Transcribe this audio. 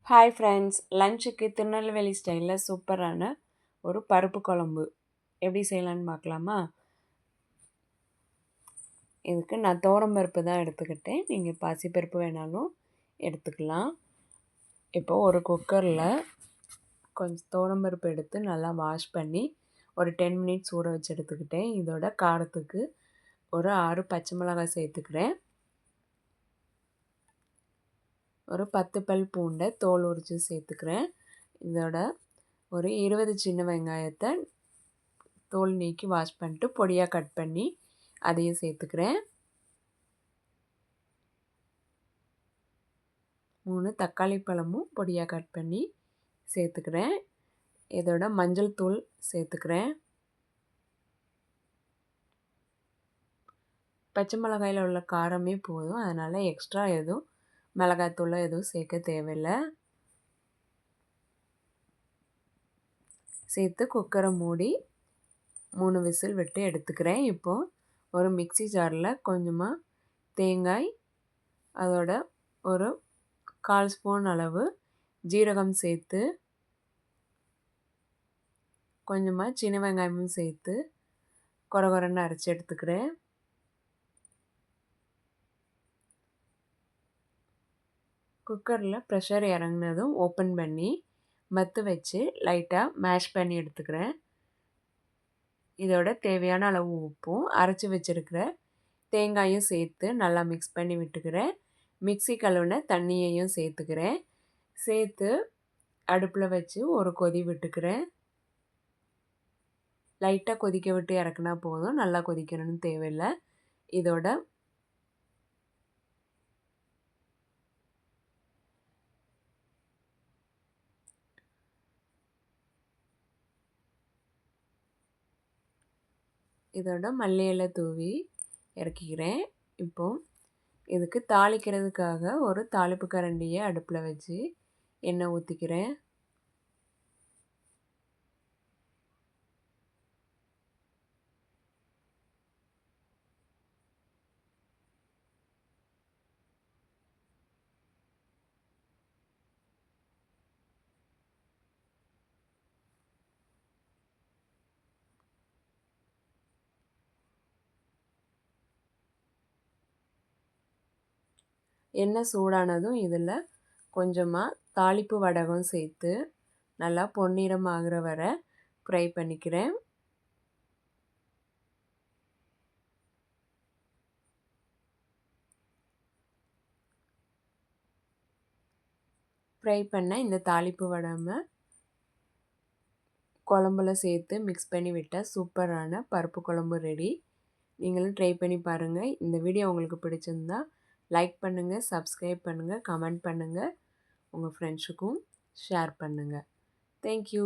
Hi friends, லஞ்சுக்கு திருநெல்வேலி ஸ்டைலில் சூப்பரான ஒரு பருப்பு குழம்பு எப்படி செய்யலான்னு பார்க்கலாமா? இதுக்கு நான் பருப்பு தான் எடுத்துக்கிட்டேன். நீங்கள் பாசிப்பருப்பு வேணாலும் எடுத்துக்கலாம். இப்போது ஒரு குக்கரில் கொஞ்சம் பருப்பு எடுத்து நல்லா வாஷ் பண்ணி ஒரு 10 மினிட்ஸ் ஊற வச்சு எடுத்துக்கிட்டேன். இதோட காரத்துக்கு ஒரு 6 பச்சை மிளகாய் சேர்த்துக்கிறேன். ஒரு 10 பல் பூண்டை தோல் உரித்து சேர்த்துக்கிறேன். இதோட ஒரு 20 சின்ன வெங்காயத்தை தோல் நீக்கி வாஷ் பண்ணிட்டு பொடியாக கட் பண்ணி அதையும் சேர்த்துக்கிறேன். 3 தக்காளி பழமும் பொடியாக கட் பண்ணி சேர்த்துக்கிறேன். இதோட மஞ்சள் தூள் சேர்த்துக்கிறேன். பச்சை மிளகாயில் உள்ள காரமே போதும், அதனால் எக்ஸ்ட்ரா எதுவும் மிளகாய்த்தூளை எதுவும் சேர்க்க தேவையில்லை. சேர்த்து குக்கரை மூடி 3 விசில் விட்டு எடுத்துக்கிறேன். இப்போது ஒரு மிக்ஸி ஜாரில் கொஞ்சமாக தேங்காய், அதோட ஒரு 1/4 ஸ்பூன் அளவு ஜீரகம் சேர்த்து கொஞ்சமாக சின்ன வெங்காயமும் சேர்த்து கொரகொரன்னு அரைச்சி எடுத்துக்கிறேன். குக்கரில் ப்ரெஷர் இறங்கினதும் ஓப்பன் பண்ணி மத்து வச்சு லைட்டாக மேஷ் பண்ணி எடுத்துக்கிறேன். இதோட தேவையான அளவு உப்பும் அரைச்சி வச்சுருக்கிற தேங்காயும் சேர்த்து நல்லா மிக்ஸ் பண்ணி விட்டுக்கிறேன். மிக்ஸி கழுவின தண்ணியையும் சேர்த்துக்கிறேன். சேர்த்து அடுப்பில் வச்சு ஒரு கொதி விட்டுக்கிறேன். லைட்டாக கொதிக்க விட்டு இறக்குனா போதும், நல்லா கொதிக்கணும்னு தேவையில்லை. இதோட மல்லி இலை தூவி இறக்கிக்கிறேன். இப்போது இதுக்கு தாளிக்கிறதுக்காக ஒரு தாளிப்பு கரண்டியை அடுப்பில் வச்சு எண்ணெய் ஊற்றிக்கிறேன். எண்ணெய் சூடானதும் இதில் கொஞ்சமாக தாளிப்பு வடகம் சேர்த்து நல்லா பொன்னிறம் ஆகிற வரை ஃப்ரை பண்ணிக்கிறேன். ஃப்ரை பண்ண இந்த தாளிப்பு வடகை குழம்புல சேர்த்து மிக்ஸ் பண்ணி விட்டால் சூப்பரான பருப்பு குழம்பு ரெடி. நீங்களும் ட்ரை பண்ணி பாருங்கள். இந்த வீடியோ உங்களுக்கு பிடிச்சிருந்தா லைக் பண்ணுங்கள், சப்ஸ்கிரைப் பண்ணுங்கள், கமெண்ட் பண்ணுங்கள், உங்கள் ஃப்ரெண்ட்ஸுக்கும் ஷேர் பண்ணுங்கள். தேங்க்யூ.